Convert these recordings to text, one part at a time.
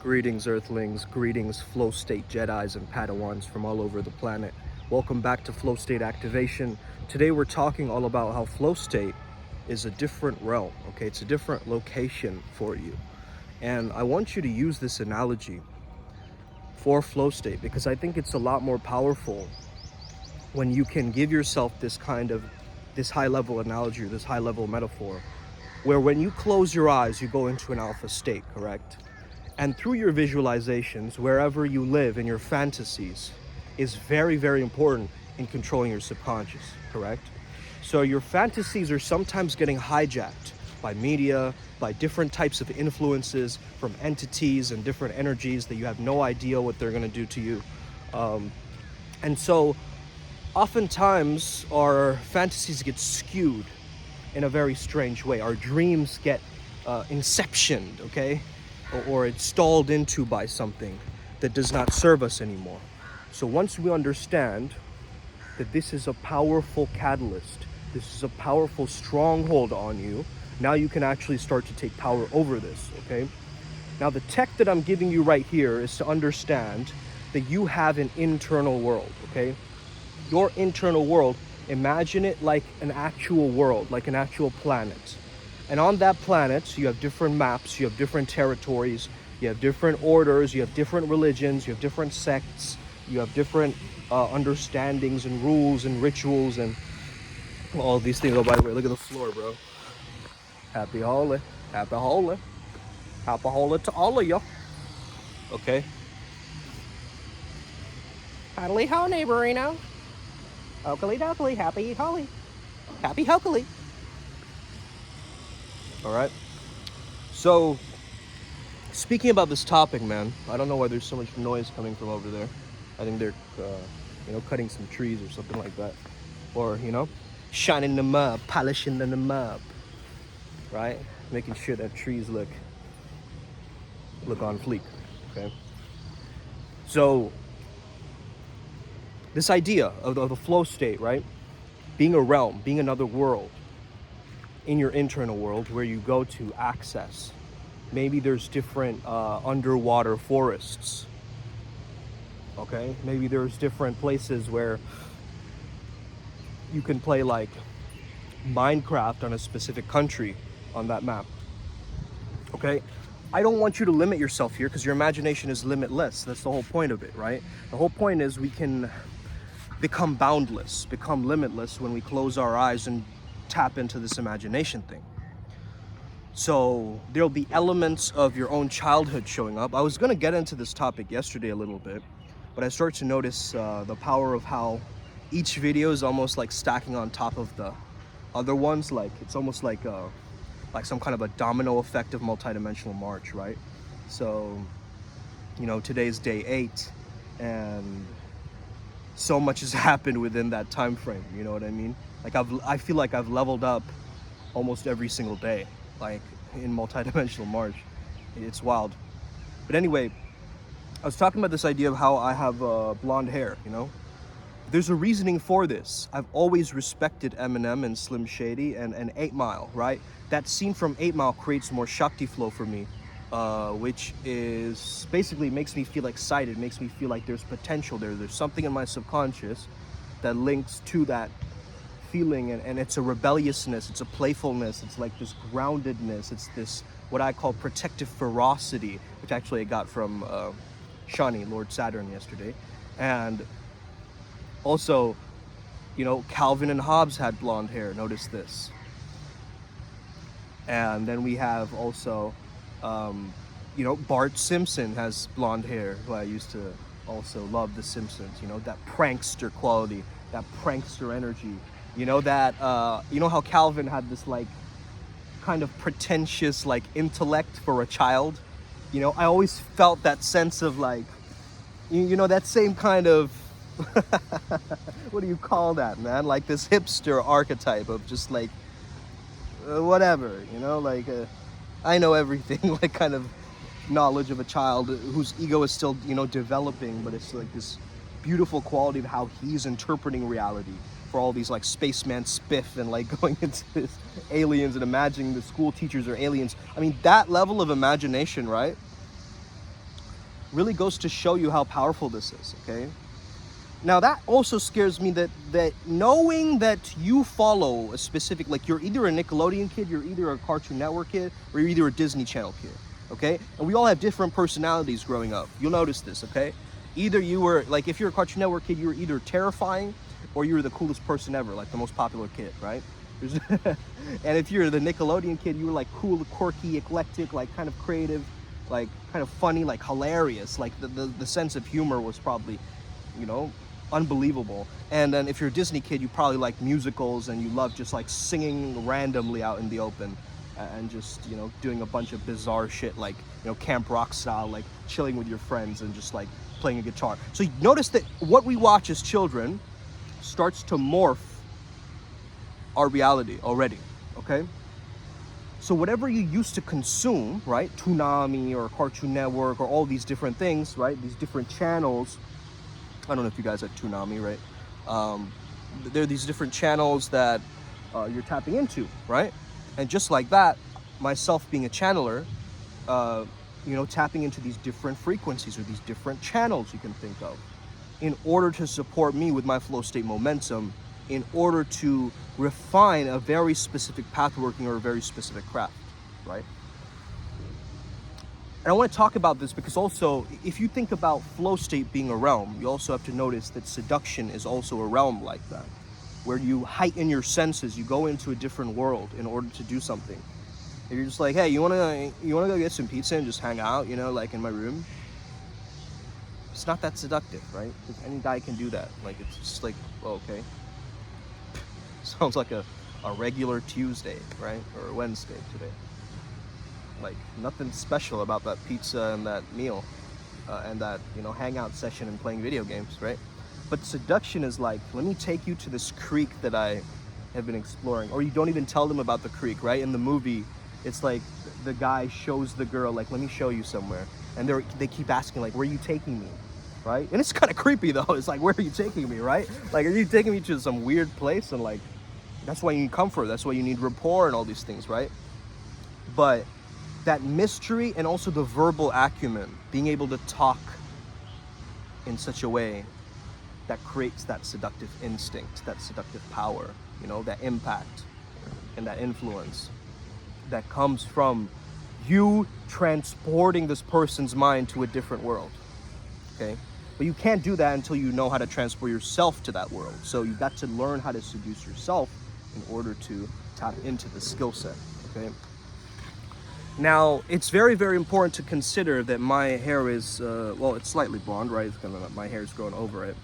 Greetings, Earthlings. Greetings, Flow State Jedis and Padawans from all over the planet. Welcome back to Flow State Activation. Today we're talking all about how Flow State is a different realm, okay? It's a different location for you. And I want you to use this analogy for Flow State because I think it's a lot more powerful when you can give yourself this high level analogy or this high level metaphor where when you close your eyes, you go into an alpha state, correct? And through your visualizations, wherever you live in your fantasies is very, very important in controlling your subconscious, correct? So your fantasies are sometimes getting hijacked by media, by different types of influences from entities and different energies that you have no idea what they're gonna do to you. And so oftentimes our fantasies get skewed in a very strange way. Our dreams get inceptioned, okay? Or it's stalled into by something that does not serve us anymore. So once we understand that this is a powerful catalyst, this is a powerful stronghold on you, now you can actually start to take power over this, okay? Now the tech that I'm giving you right here is to understand that you have an internal world, okay? Your internal world, imagine it like an actual world, like an actual planet. And on that planet, you have different maps, you have different territories, you have different orders, you have different religions, you have different sects, you have different understandings and rules and rituals and all these things. Oh, by the way, look at the floor, bro. Happy holy, happy holy, happy holy to all of you. Okay. Hodly ho, neighborino. Oakley dokley, happy holly. Happy hokely. All right. So, speaking about this topic, man, I don't know why there's so much noise coming from over there. I think they're, cutting some trees or something like that. Or, shining them up, polishing them up, right? Making sure that trees look on fleek, okay? So, this idea of the flow state, right? Being a realm, being another world, in your internal world where you go to access. Maybe there's different underwater forests, okay? Maybe there's different places where you can play like Minecraft on a specific country on that map, okay? I don't want you to limit yourself here because your imagination is limitless. That's the whole point of it, right? The whole point is we can become boundless, become limitless when we close our eyes and tap into this imagination thing. So there'll be elements of your own childhood showing up. I was going to get into this topic yesterday a little bit, but I started to notice the power of how each video is almost like stacking on top of the other ones. Like it's almost like some kind of a domino effect of multidimensional March, right? So, today's day 8 and so much has happened within that time frame, you know what I mean? Like I feel like I've leveled up almost every single day, like in multidimensional March. It's wild. But anyway, I was talking about this idea of how I have blonde hair, There's a reasoning for this. I've always respected Eminem and Slim Shady and 8 Mile, right? That scene from 8 Mile creates more Shakti flow for me, which is basically makes me feel excited, makes me feel like there's potential there. There's something in my subconscious that links to that feeling, and it's a rebelliousness, it's a playfulness, it's like this groundedness, it's this what I call protective ferocity, which actually I got from Shani, Lord Saturn, yesterday. And also, Calvin and Hobbes had blonde hair, notice this. And then we have also Bart Simpson has blonde hair, who I used to also love The Simpsons, that prankster quality, that prankster energy. How Calvin had this like kind of pretentious like intellect for a child. I always felt that sense of like, that same kind of what do you call that, man? Like this hipster archetype of just like whatever, I know everything, like kind of knowledge of a child whose ego is still, developing, but it's like this beautiful quality of how he's interpreting reality for all these like spaceman spiff and like going into this aliens and imagining the school teachers are aliens. I mean, that level of imagination, right? really goes to show you how powerful this is, okay? Now that also scares me, that knowing that you follow a specific, like you're either a Nickelodeon kid, you're either a Cartoon Network kid, or you're either a Disney Channel kid, okay? And we all have different personalities growing up. You'll notice this, okay? Either you were, like if you're a Cartoon Network kid, you were either terrifying or you were the coolest person ever, like the most popular kid, right? And if you're the Nickelodeon kid, you were like cool, quirky, eclectic, like kind of creative, like kind of funny, like hilarious, like the sense of humor was probably, you know, unbelievable. And then if you're a Disney kid, you probably like musicals and you love just like singing randomly out in the open and just, you know, doing a bunch of bizarre shit, like, you know, camp rock style, like chilling with your friends and just like playing a guitar. So you notice that what we watch as children starts to morph our reality already, okay? So whatever you used to consume, right, Toonami or Cartoon Network or all these different things, right, these different channels, I don't know if you guys have Toonami, right? There are these different channels that you're tapping into, right? And just like that, myself being a channeler, you know, tapping into these different frequencies or these different channels you can think of in order to support me with my flow state momentum, in order to refine a very specific path working or a very specific craft, right? And I want to talk about this because also, if you think about flow state being a realm, you also have to notice that seduction is also a realm like that, where you heighten your senses, you go into a different world in order to do something. If you're just like, hey, you wanna go get some pizza and just hang out, you know, like in my room? It's not that seductive, right? Because any guy can do that. Like, it's just like, oh, okay. Sounds like a regular Tuesday, right? Or a Wednesday today. Like, nothing special about that pizza and that meal and that, you know, hangout session and playing video games, right? But seduction is like, let me take you to this creek that I have been exploring. Or you don't even tell them about the creek, right? In the movie, it's like the guy shows the girl, like, let me show you somewhere. And they keep asking, like, where are you taking me? Right? And it's kind of creepy, though. It's like, where are you taking me, right? Like, are you taking me to some weird place? And, like, that's why you need comfort. That's why you need rapport and all these things, right? But that mystery and also the verbal acumen, being able to talk in such a way that creates that seductive instinct, that seductive power, you know, that impact and that influence that comes from you transporting this person's mind to a different world, okay? But you can't do that until you know how to transport yourself to that world. So you've got to learn how to seduce yourself in order to tap into the skill set, okay? Now, it's very, very important to consider that my hair is, well, it's slightly blonde, right? It's my hair's grown over it.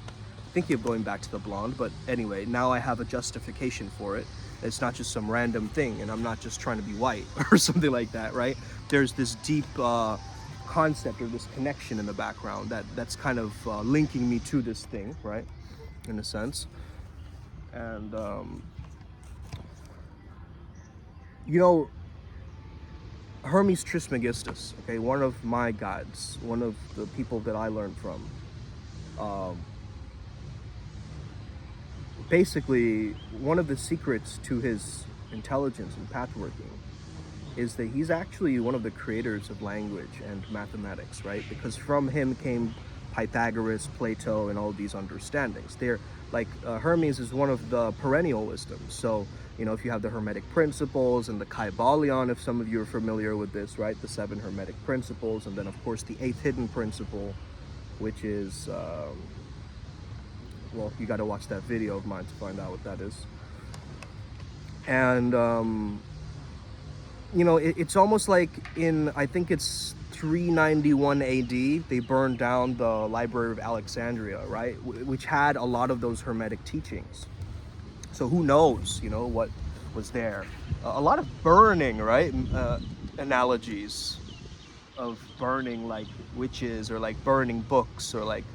Thinking of going back to the blonde, but anyway, now I have a justification for it. It's not just some random thing, and I'm not just trying to be white or something like that, right? There's this deep concept or this connection in the background that's kind of linking me to this thing, right? In a sense. And, you know, Hermes Trismegistus, okay, one of my gods, one of the people that I learned from, basically, one of the secrets to his intelligence and pathworking is that he's actually one of the creators of language and mathematics, right? Because from him came Pythagoras, Plato, and all these understandings. They're like, Hermes is one of the perennial wisdoms. So, you know, if you have the Hermetic Principles and the Kybalion, if some of you are familiar with this, right? The 7 Hermetic Principles, and then of course the 8th hidden principle, which is, well, you got to watch that video of mine to find out what that is. And, you know, it's almost like in, I think it's 391 AD, they burned down the Library of Alexandria, right? Which had a lot of those Hermetic teachings. So who knows, you know, what was there. A lot of burning, right? Analogies of burning, like witches, or like burning books, or like,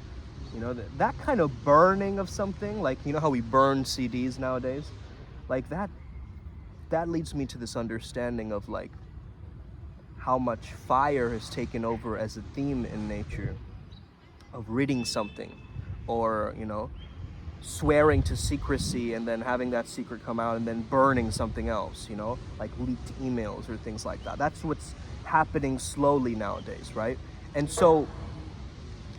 you know, that kind of burning of something, like, you know how we burn CDs nowadays? Like that leads me to this understanding of like how much fire has taken over as a theme in nature of ridding something, or, you know, swearing to secrecy and then having that secret come out and then burning something else, you know, like leaked emails or things like that. That's what's happening slowly nowadays, right? And so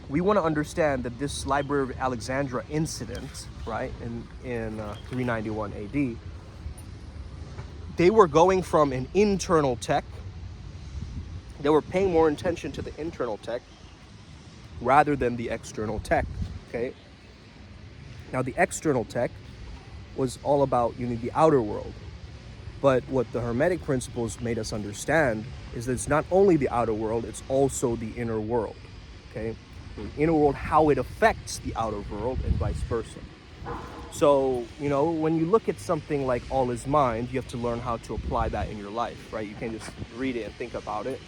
we want to understand that this Library of Alexandria incident, right, in 391 AD, they were going from an internal tech. They were paying more attention to the internal tech rather than the external tech, okay? Now, the external tech was all about, the outer world. But what the Hermetic Principles made us understand is that it's not only the outer world, it's also the inner world, okay? The inner world, how it affects the outer world, and vice versa. So, when you look at something like all is mind, you have to learn how to apply that in your life, right? You can't just read it and think about it.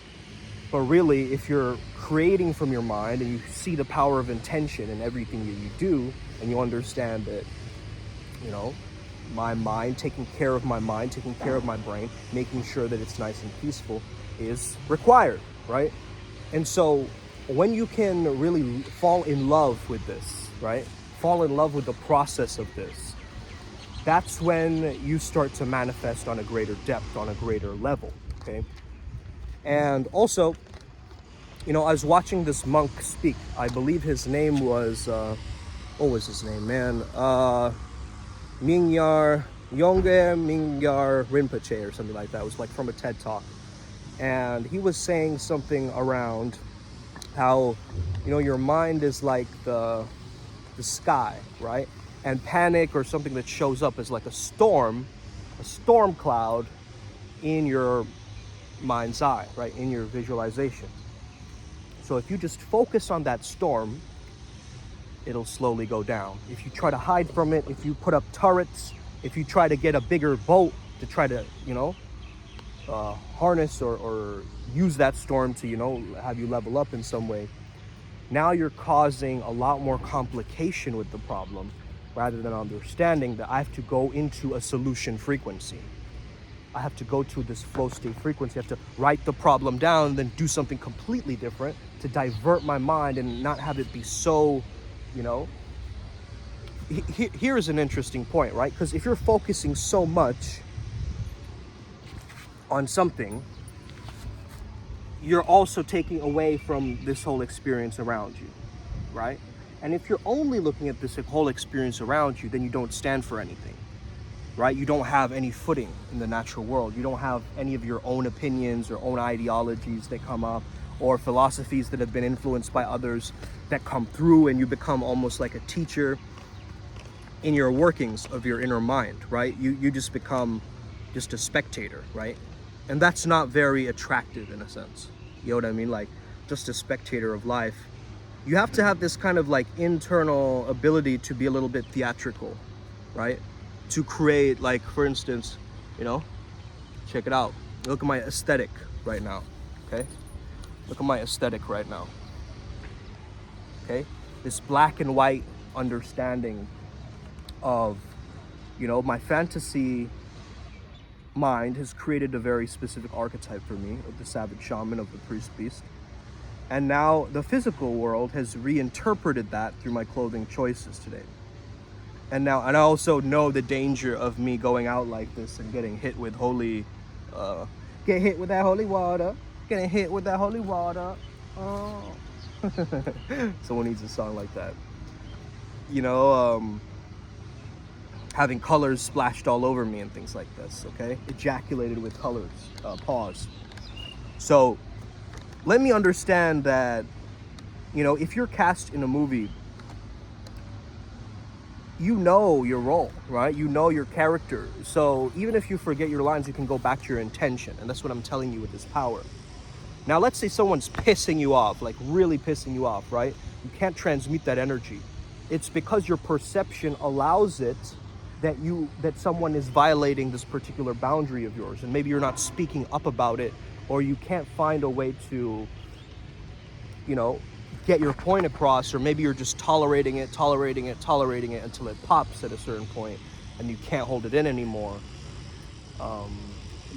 But really, if you're creating from your mind and you see the power of intention in everything that you do, and you understand that, my mind, taking care of my mind, taking care of my brain, making sure that it's nice and peaceful is required, right? And so when you can really fall in love with this, right? Fall in love with the process of this, that's when you start to manifest on a greater depth, on a greater level, okay? And also, I was watching this monk speak. I believe his name was, what was his name, man? Mingyar Rinpoche or something like that. It was like from a TED Talk. And he was saying something around how, your mind is like the sky, right? And panic or something that shows up is like a storm cloud in your mind's eye, right? In your visualization. So if you just focus on that storm, it'll slowly go down. If you try to hide from it, if you put up turrets, if you try to get a bigger boat to try to, harness or use that storm to, have you level up in some way, now you're causing a lot more complication with the problem rather than understanding that I have to go into a solution frequency. I have to go to this flow state frequency. I have to write the problem down and then do something completely different to divert my mind and not have it be so, Here's an interesting point, right? Because if you're focusing so much on something, you're also taking away from this whole experience around you, right? And if you're only looking at this whole experience around you, then you don't stand for anything, right? You don't have any footing in the natural world. You don't have any of your own opinions or own ideologies that come up, or philosophies that have been influenced by others that come through, and you become almost like a teacher in your workings of your inner mind, right? You just become just a spectator, right? And that's not very attractive in a sense. You know what I mean? Like just a spectator of life. You have to have this kind of like internal ability to be a little bit theatrical, right? To create, like, for instance, check it out. Look at my aesthetic right now, okay? Look at my aesthetic right now, okay? This black and white understanding of, my fantasy mind has created a very specific archetype for me of the savage shaman, of the priest beast. And now the physical world has reinterpreted that through my clothing choices today. And I also know the danger of me going out like this and getting hit with get hit with that holy water. Getting hit with that holy water. Oh. Someone needs a song like that. Having colors splashed all over me and things like this, okay? Ejaculated with colors, pause. So let me understand that, if you're cast in a movie, you know your role, right? You know your character. So even if you forget your lines, you can go back to your intention. And that's what I'm telling you with this power. Now, let's say someone's pissing you off, like really pissing you off, right? You can't transmute that energy. It's because your perception allows it that someone is violating this particular boundary of yours. And maybe you're not speaking up about it, or you can't find a way to, get your point across, or maybe you're just tolerating it until it pops at a certain point and you can't hold it in anymore.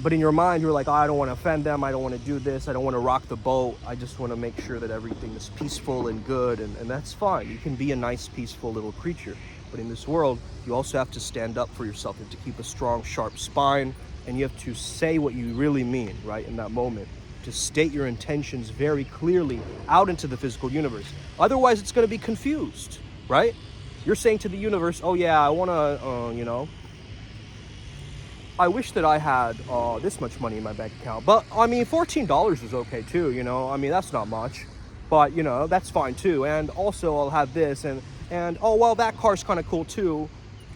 But in your mind, you're like, oh, I don't want to offend them. I don't want to do this. I don't want to rock the boat. I just want to make sure that everything is peaceful and good. And that's fine. You can be a nice, peaceful little creature. But in this world, you also have to stand up for yourself. You have to keep a strong, sharp spine. And you have to say what you really mean, right, in that moment. to state your intentions very clearly out into the physical universe. Otherwise, it's going to be confused, right? You're saying to the universe, oh yeah, I want to, I wish that I had this much money in my bank account. But, I mean, $14 is okay too, I mean, that's not much. But, that's fine too. And also, I'll have this. And oh, well, that car's kind of cool too.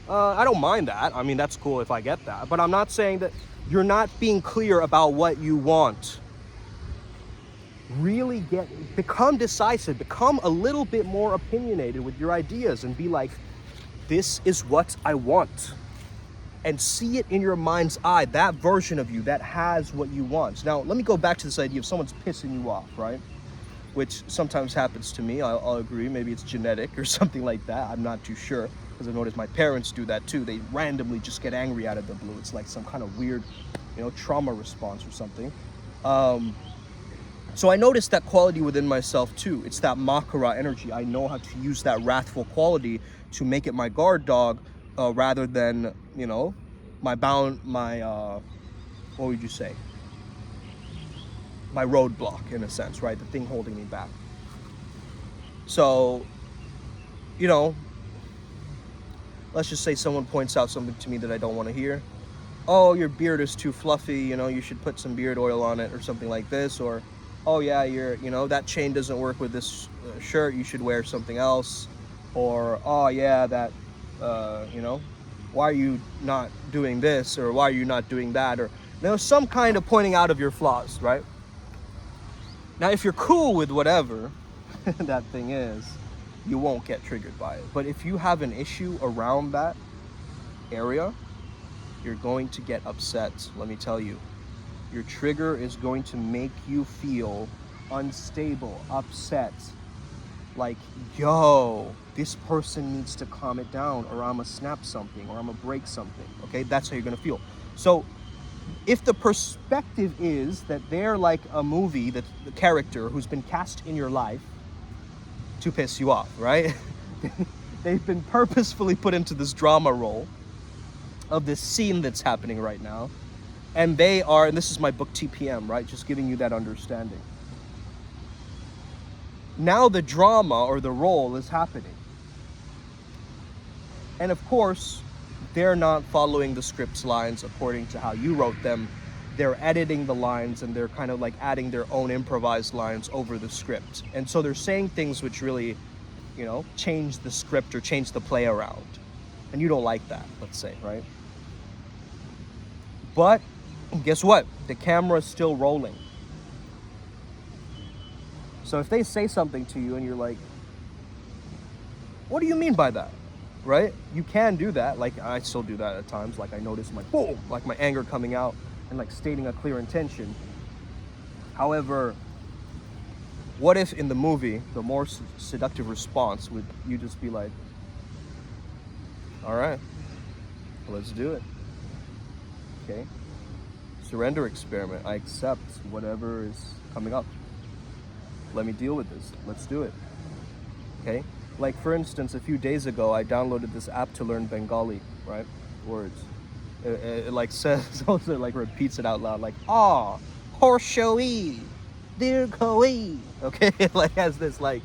I don't mind that. I mean, that's cool if I get that. But I'm not saying that you're not being clear about what you want. Really become decisive. Become a little bit more opinionated with your ideas and be like, this is what I want. And see it in your mind's eye, that version of you that has what you want. Now, let me go back to this idea of someone's pissing you off, right? Which sometimes happens to me. I'll agree. Maybe it's genetic or something like that. I'm not too sure, because I've noticed my parents do that too. They randomly just get angry out of the blue. It's like some kind of weird, trauma response or something. So I noticed that quality within myself too. It's that Makara energy. I know how to use that wrathful quality to make it my guard dog, rather than, my what would you say? My roadblock, in a sense, right? The thing holding me back. So, let's just say someone points out something to me that I don't want to hear. Oh, your beard is too fluffy, you should put some beard oil on it or something like this. Or, oh yeah, that chain doesn't work with this shirt, you should wear something else. Or, oh yeah, that, why are you not doing this? Or why are you not doing that? Or, some kind of pointing out of your flaws, right? Now, if you're cool with whatever that thing is, you won't get triggered by it. But if you have an issue around that area, you're going to get upset. Let me tell you, your trigger is going to make you feel unstable, upset. Like, yo, this person needs to calm it down, or I'm gonna snap something, or I'm gonna break something. Okay, that's how you're gonna feel. So if the perspective is that they're like a movie, that the character who's been cast in your life to piss you off, right? They've been purposefully put into this drama role of this scene that's happening right now. And and this is my book TPM, right? Just giving you that understanding. Now the drama or the role is happening. And of course, they're not following the script's lines according to how you wrote them. They're editing the lines, and they're kind of like adding their own improvised lines over the script. And so they're saying things which really, change the script or change the play around. And you don't like that, let's say, right? But guess what? The camera's still rolling. So if they say something to you and you're like, what do you mean by that? Right? You can do that. Like, I still do that at times. Like, I notice boom, like my anger coming out and like stating a clear intention. However, what if in the movie, the more seductive response would you just be like, all right, let's do it. Okay? Surrender experiment. I accept whatever is coming up. Let me deal with this. Let's do it. Okay? Like, for instance, a few days ago, I downloaded this app to learn Bengali, right? Words. It like says, also like repeats it out loud, like, horshoe, dirkoi. Okay? It like has this like,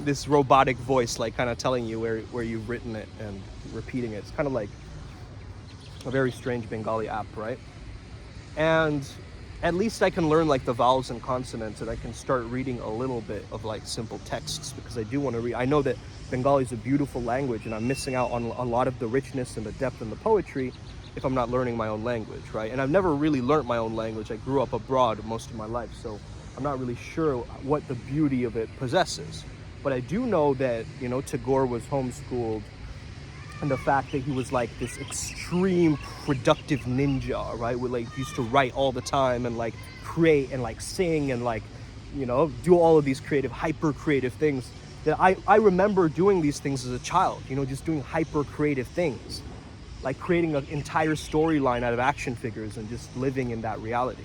this robotic voice, like kind of telling you where you've written it and repeating it. It's kind of like a very strange Bengali app, right? And at least I can learn like the vowels and consonants, and I can start reading a little bit of like simple texts, because I do want to read. I know that Bengali is a beautiful language, and I'm missing out on a lot of the richness and the depth and the poetry if I'm not learning my own language, right? And I've never really learned my own language. I grew up abroad most of my life, so I'm not really sure what the beauty of it possesses. But I do know that, Tagore was homeschooled, and the fact that he was like this extreme productive ninja, right? Would like used to write all the time and like create and like sing and like, do all of these hyper creative things. That I remember doing these things as a child, just doing hyper creative things, like creating an entire storyline out of action figures and just living in that reality,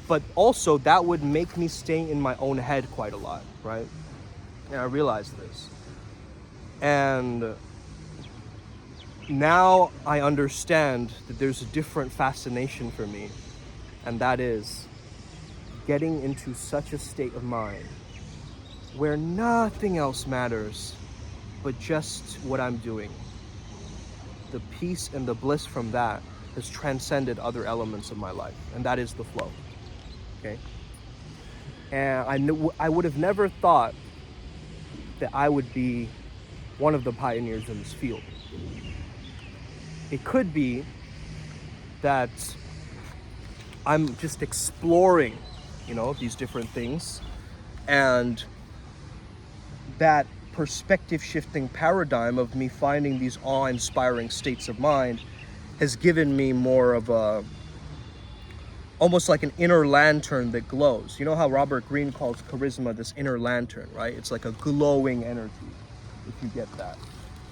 But also that would make me stay in my own head quite a lot, right? And I realized this. And now I understand that there's a different fascination for me, and that is getting into such a state of mind where nothing else matters but just what I'm doing. The peace and the bliss from that has transcended other elements of my life, and that is the flow. Okay? And I would have never thought that I would be one of the pioneers in this field. It could be that I'm just exploring, these different things, and that perspective shifting paradigm of me finding these awe-inspiring states of mind has given me more of almost like an inner lantern that glows. You know how Robert Greene calls charisma this inner lantern, right? It's like a glowing energy, if you get that.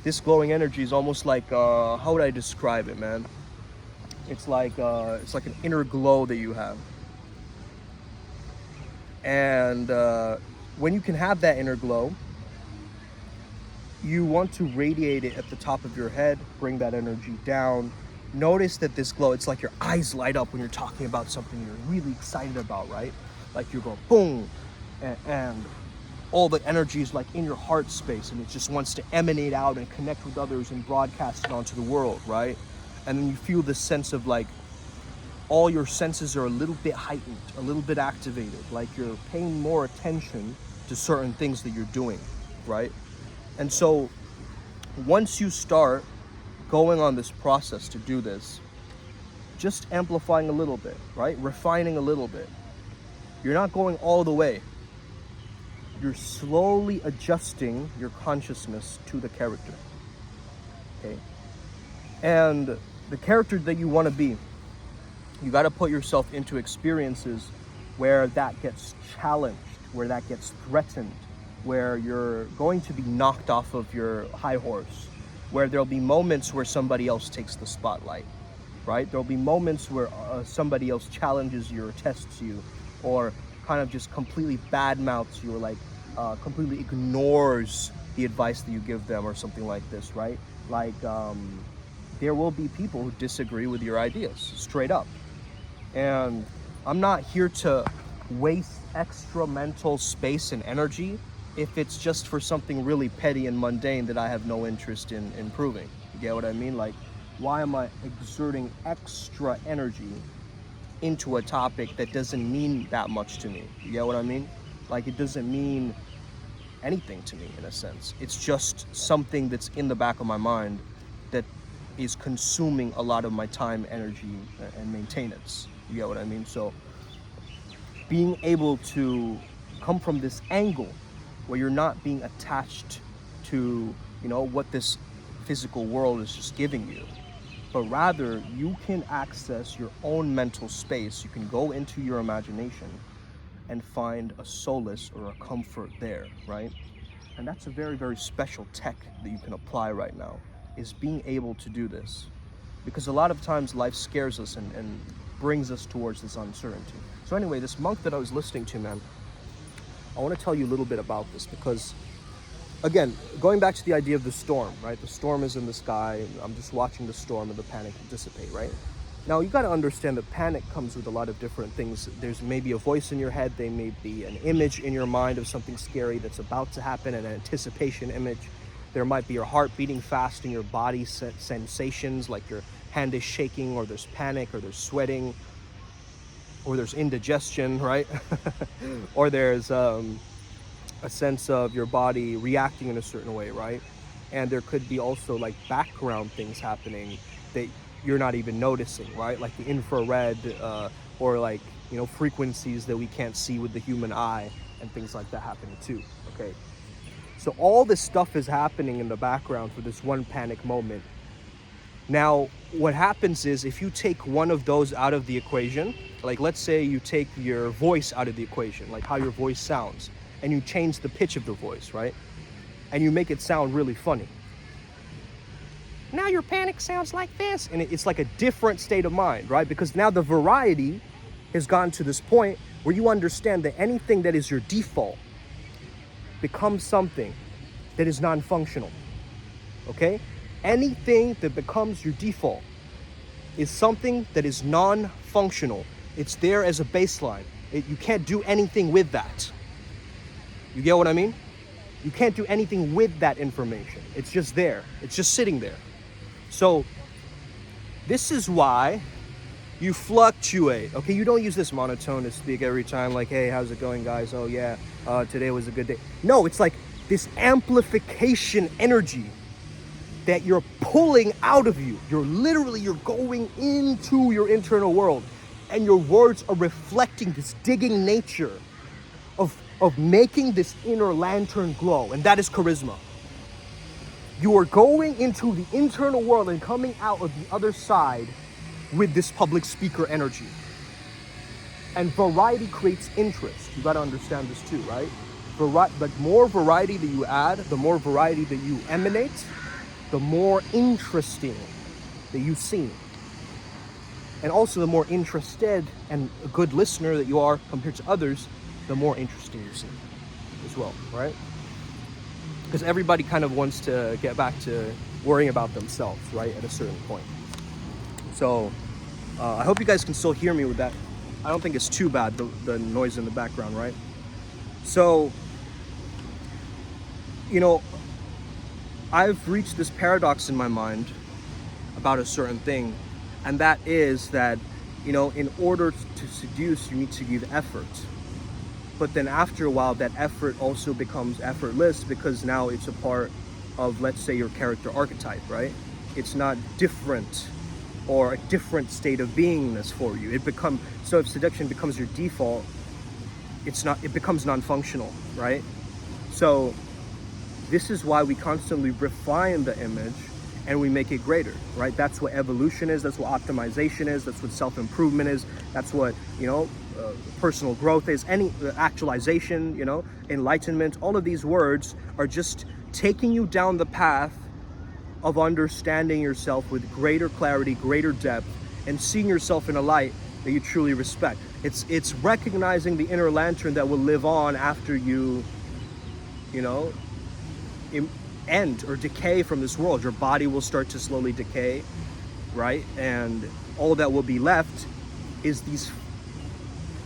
This glowing energy is almost like, how would I describe it, man? It's like an inner glow that you have. And when you can have that inner glow, you want to radiate it at the top of your head, bring that energy down. Notice that this glow, it's like your eyes light up when you're talking about something you're really excited about, right? Like you're going boom, and all the energy is like in your heart space, and it just wants to emanate out and connect with others and broadcast it onto the world, right? And then you feel this sense of like all your senses are a little bit heightened, a little bit activated, like you're paying more attention to certain things that you're doing, right? And so once you start going on this process to do this, just amplifying a little bit, right? Refining a little bit. You're not going all the way. You're slowly adjusting your consciousness to the character, okay? And the character that you want to be, you got to put yourself into experiences where that gets challenged, where that gets threatened, where you're going to be knocked off of your high horse, where there'll be moments where somebody else takes the spotlight, right? There'll be moments where somebody else challenges you or tests you, or kind of just completely badmouths you, or like completely ignores the advice that you give them, or something like this, right? Like there will be people who disagree with your ideas, straight up. And I'm not here to waste extra mental space and energy if it's just for something really petty and mundane that I have no interest in improving. You get what I mean? Like, why am I exerting extra energy into a topic that doesn't mean that much to me? You get what I mean? Like, it doesn't mean anything to me in a sense. It's just something that's in the back of my mind that is consuming a lot of my time, energy, and maintenance. You get what I mean? So being able to come from this angle where you're not being attached to, what this physical world is just giving you, but rather you can access your own mental space. You can go into your imagination and find a solace or a comfort there, right? And that's a very, very special tech that you can apply right now, is being able to do this. Because a lot of times life scares us and brings us towards this uncertainty. So anyway, this monk that I was listening to, man, I want to tell you a little bit about this because, again, going back to the idea of the storm, right? The storm is in the sky. I'm just watching the storm and the panic dissipate, right? Now, you got to understand that panic comes with a lot of different things. There's maybe a voice in your head. There may be an image in your mind of something scary that's about to happen, an anticipation image. There might be your heart beating fast and your body sensations, like your hand is shaking, or there's panic, or there's sweating, or there's indigestion, right? Or there's a sense of your body reacting in a certain way, right? And there could be also like background things happening that you're not even noticing, right? Like the infrared or like, frequencies that we can't see with the human eye and things like that happening too, okay? So all this stuff is happening in the background for this one panic moment. Now, what happens is if you take one of those out of the equation, like let's say you take your voice out of the equation, like how your voice sounds, and you change the pitch of the voice, right? And you make it sound really funny. Now your panic sounds like this. And it's like a different state of mind, right? Because now the variety has gotten to this point where you understand that anything that is your default becomes something that is non-functional, okay? Anything that becomes your default is something that is non-functional. It's there as a baseline. You can't do anything with that. You get what I mean? You can't do anything with that information. It's just there. It's just sitting there. So this is why you fluctuate. Okay, you don't use this monotone to speak every time, like, hey, how's it going, guys? Oh yeah, today was a good day. No, it's like this amplification energy that you're pulling out of you. You're going into your internal world, and your words are reflecting this digging nature of making this inner lantern glow, and that is charisma. You are going into the internal world and coming out of the other side with this public speaker energy. And variety creates interest. You gotta understand this too, right? The more variety that you add, the more variety that you emanate, the more interesting that you seem. And also the more interested and a good listener that you are compared to others, the more interesting you seem as well, right? Because everybody kind of wants to get back to worrying about themselves, right, at a certain point. So I hope you guys can still hear me with that. I don't think it's too bad, the noise in the background, right? So, you know, I've reached this paradox in my mind about a certain thing, and that is that, you know, in order to seduce, you need to give effort. But then after a while, that effort also becomes effortless because now it's a part of, let's say, your character archetype, right? It's not different or a different state of beingness for you. So if seduction becomes your default, it becomes non-functional, right? So this is why we constantly refine the image and we make it greater, right? That's what evolution is. That's what optimization is. That's what self-improvement is. That's what, you know, personal growth is. Any actualization, you know, enlightenment, all of these words are just taking you down the path of understanding yourself with greater clarity, greater depth, and seeing yourself in a light that you truly respect. It's recognizing the inner lantern that will live on after you know, end or decay from this world. Your body will start to slowly decay, right? And all that will be left is these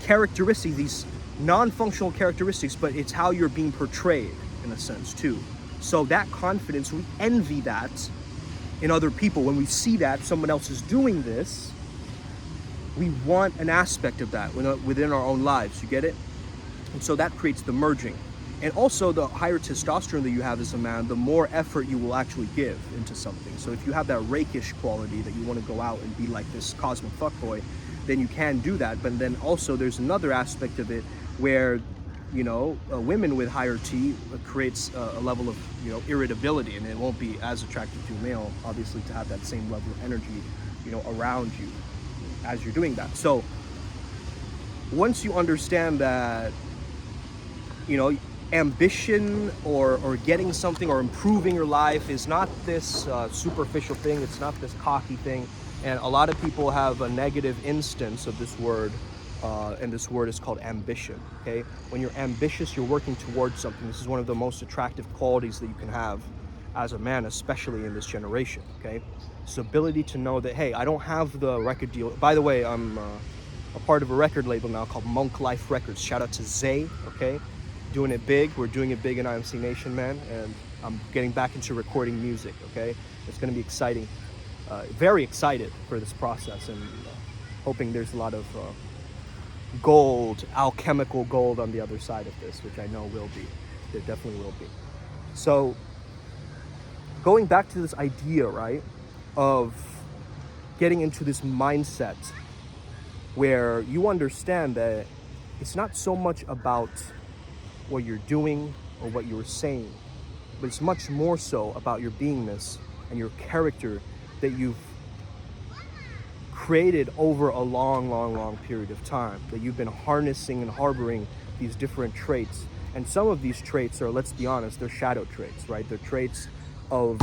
characteristics, these non-functional characteristics, but it's how you're being portrayed in a sense too. So that confidence, we envy that in other people. When we see that someone else is doing this, we want an aspect of that within our own lives, you get it? And so that creates the merging. And also the higher testosterone that you have as a man, the more effort you will actually give into something. So if you have that rakish quality that you want to go out and be like this cosmic fuckboy, then you can do that. But then also there's another aspect of it where, you know, women with higher T creates a level of, you know, irritability, and it won't be as attractive to a male, obviously, to have that same level of energy, you know, around you as you're doing that. So once you understand that, you know, ambition or getting something or improving your life is not this superficial thing, it's not this cocky thing. And a lot of people have a negative instance of this word, and this word is called ambition, okay? When you're ambitious, you're working towards something. This is one of the most attractive qualities that you can have as a man, especially in this generation, okay? This ability to know that, hey, I don't have the record deal. By the way, I'm a part of a record label now called Monk Life Records. Shout out to Zay, okay? Doing it big. We're doing it big in IMC Nation, man, and I'm getting back into recording music, okay? It's gonna be exciting. Very excited for this process, and hoping there's a lot of gold, alchemical gold on the other side of this, which I know will be. There definitely will be. So going back to this idea, right, of getting into this mindset where you understand that it's not so much about what you're doing or what you're saying, but it's much more so about your beingness and your character that you've created over a long period of time, that you've been harnessing and harboring these different traits. And some of these traits are, let's be honest, they're shadow traits, right? They're traits of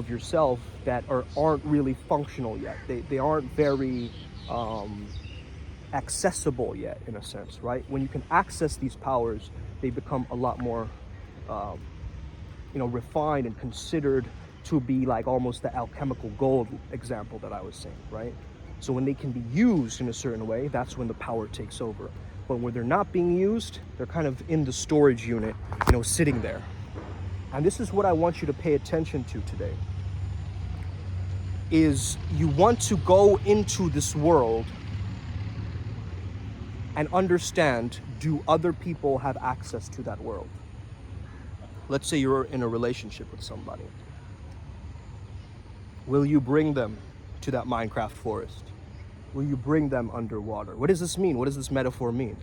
yourself that aren't really functional yet. They aren't very accessible yet, in a sense, right? When you can access these powers, they become a lot more refined and considered to be like almost the alchemical gold example that I was saying, right? So when they can be used in a certain way, that's when the power takes over. But when they're not being used, they're kind of in the storage unit, sitting there. And this is what I want you to pay attention to today. Is you want to go into this world and understand, do other people have access to that world? Let's say you're in a relationship with somebody. Will you bring them to that Minecraft forest? Will you bring them underwater? What does this mean? What does this metaphor mean?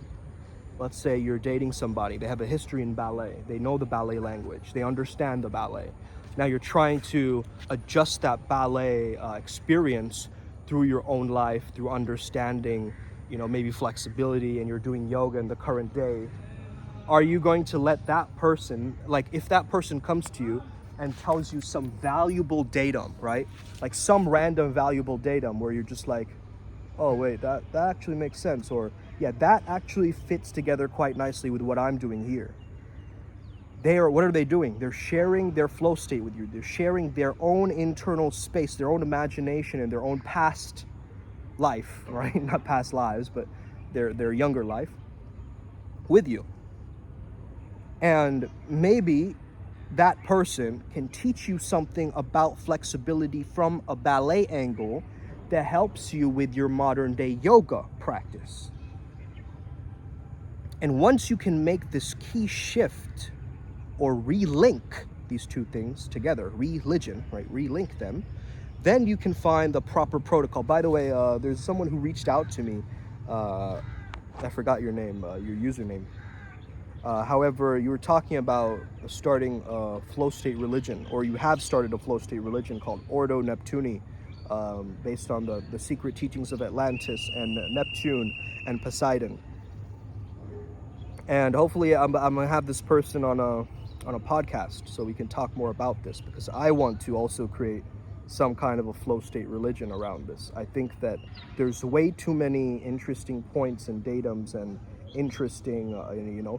Let's say you're dating somebody. They have a history in ballet. They know the ballet language. They understand the ballet. Now you're trying to adjust that ballet experience through your own life, through understanding, maybe flexibility, and you're doing yoga in the current day. Are you going to let that person, like if that person comes to you and tells you some valuable datum, right? Like some random valuable datum where you're just like, oh wait, that actually makes sense, or yeah, that actually fits together quite nicely with what I'm doing here. What are they doing? They're sharing their flow state with you. They're sharing their own internal space, their own imagination, and their own past life, right? Not past lives, but their younger life with you. And maybe that person can teach you something about flexibility from a ballet angle that helps you with your modern day yoga practice. And once you can make this key shift or relink these two things together, religion, right? Relink them, then you can find the proper protocol. By the way, there's someone who reached out to me. I forgot your name, your username. However, you were talking about starting a flow state religion, or you have started a flow state religion called Ordo Neptuni, based on the secret teachings of Atlantis and Neptune and Poseidon. And hopefully I'm gonna have this person on a podcast so we can talk more about this, because I want to also create some kind of a flow state religion around this. I think that there's way too many interesting points and datums and interesting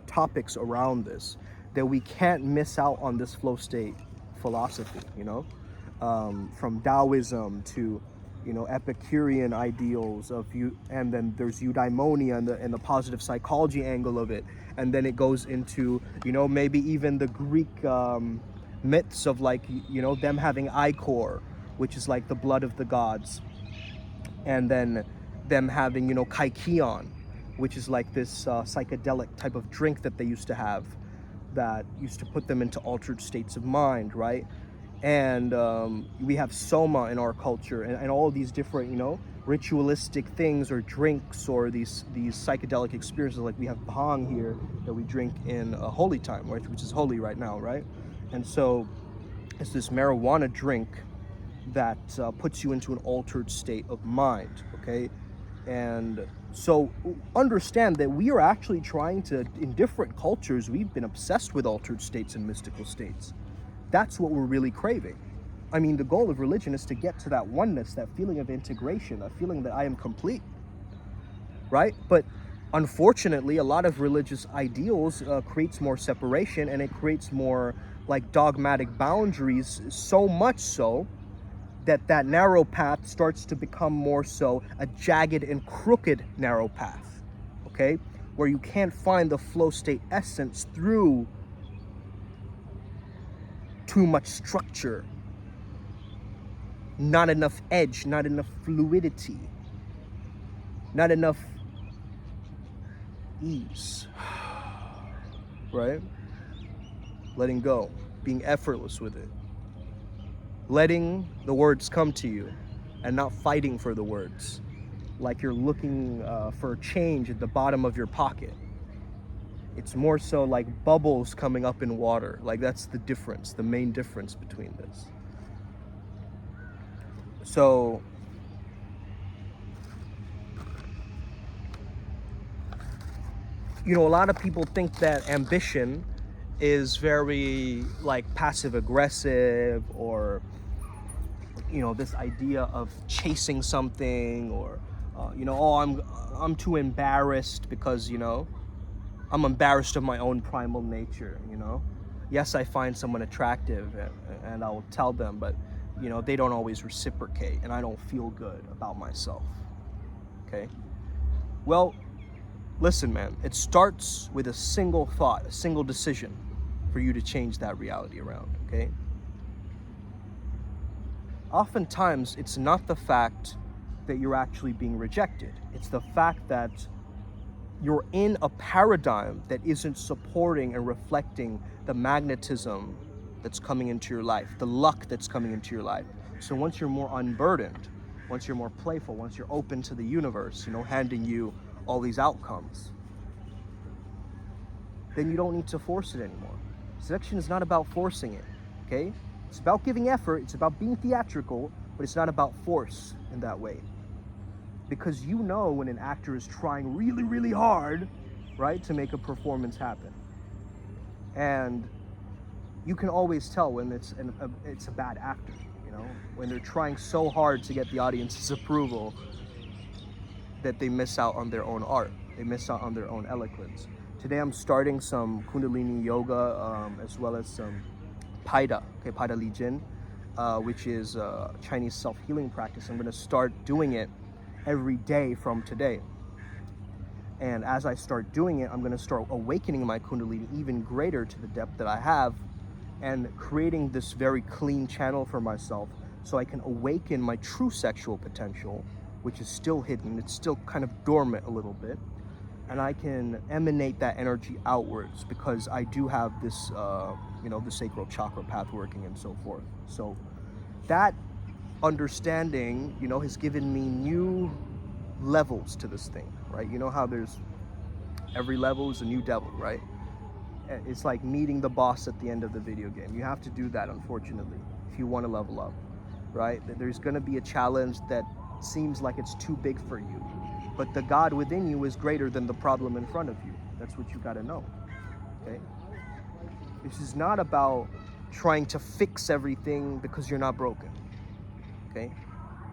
topics around this that we can't miss out on this flow state philosophy, from Taoism to Epicurean ideals of you, and then there's eudaimonia and the positive psychology angle of it, and then it goes into maybe even the Greek myths of them having ichor, which is like the blood of the gods, and then them having kaikion, which is like this psychedelic type of drink that they used to have that used to put them into altered states of mind, right? And we have soma in our culture, and all these different ritualistic things or drinks or these psychedelic experiences. Like we have bhang here that we drink in a holy time, right, which is holy right now, right? And so it's this marijuana drink that puts you into an altered state of mind, okay? And so understand that we are actually trying to, in different cultures, we've been obsessed with altered states and mystical states. That's what we're really craving. I mean, the goal of religion is to get to that oneness, that feeling of integration, a feeling that I am complete, right? But unfortunately, a lot of religious ideals creates more separation, and it creates more like dogmatic boundaries, so much so that narrow path starts to become more so a jagged and crooked narrow path, okay? Where you can't find the flow state essence through too much structure, not enough edge, not enough fluidity, not enough ease, right? Letting go, being effortless with it. Letting the words come to you and not fighting for the words like you're looking for change at the bottom of your pocket. It's more so like bubbles coming up in water. Like that's the difference, the main difference between this. So a lot of people think that ambition is very like passive aggressive, or this idea of chasing something, or I'm too embarrassed because I'm embarrassed of my own primal nature. Yes, I find someone attractive and I'll tell them, but they don't always reciprocate, and I don't feel good about myself. okay? Well, listen, man, it starts with a single thought, a single decision for you to change that reality around, okay? Oftentimes, it's not the fact that you're actually being rejected. It's the fact that you're in a paradigm that isn't supporting and reflecting the magnetism that's coming into your life, the luck that's coming into your life. So once you're more unburdened, once you're more playful, once you're open to the universe, handing you all these outcomes, then you don't need to force it anymore. Seduction is not about forcing it, okay? It's about giving effort, it's about being theatrical, but it's not about force in that way. Because when an actor is trying really, really hard, right, to make a performance happen. And you can always tell when it's a bad actor, when they're trying so hard to get the audience's approval that they miss out on their own art. They miss out on their own eloquence. Today I'm starting some Kundalini yoga as well as some Paida, Paida Li Jin, which is a Chinese self-healing practice. I'm going to start doing it every day from today. And as I start doing it, I'm going to start awakening my Kundalini even greater to the depth that I have, and creating this very clean channel for myself so I can awaken my true sexual potential, which is still hidden. It's still kind of dormant a little bit. And I can emanate that energy outwards because I do have this, the sacral chakra path working and so forth. So that understanding, has given me new levels to this thing, right? You know how there's every level is a new devil, right? It's like meeting the boss at the end of the video game. You have to do that, unfortunately, if you want to level up, right? There's going to be a challenge that seems like it's too big for you, but the God within you is greater than the problem in front of you. That's what you got to know, okay? This is not about trying to fix everything because you're not broken, okay?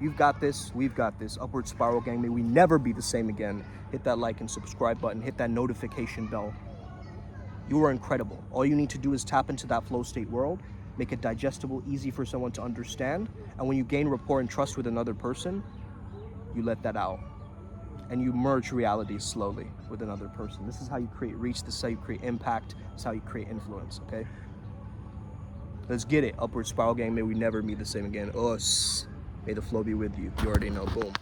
You've got this, we've got this. Upward Spiral Gang, may we never be the same again. Hit that like and subscribe button, hit that notification bell. You are incredible. All you need to do is tap into that flow state world, make it digestible, easy for someone to understand. And when you gain rapport and trust with another person, you let that out. And you merge reality slowly with another person. This is how you create reach. This is how you create impact. This is how you create influence, okay? Let's get it. Upward Spiral Gang, may we never be the same again. Us. May the flow be with you. You already know. Boom.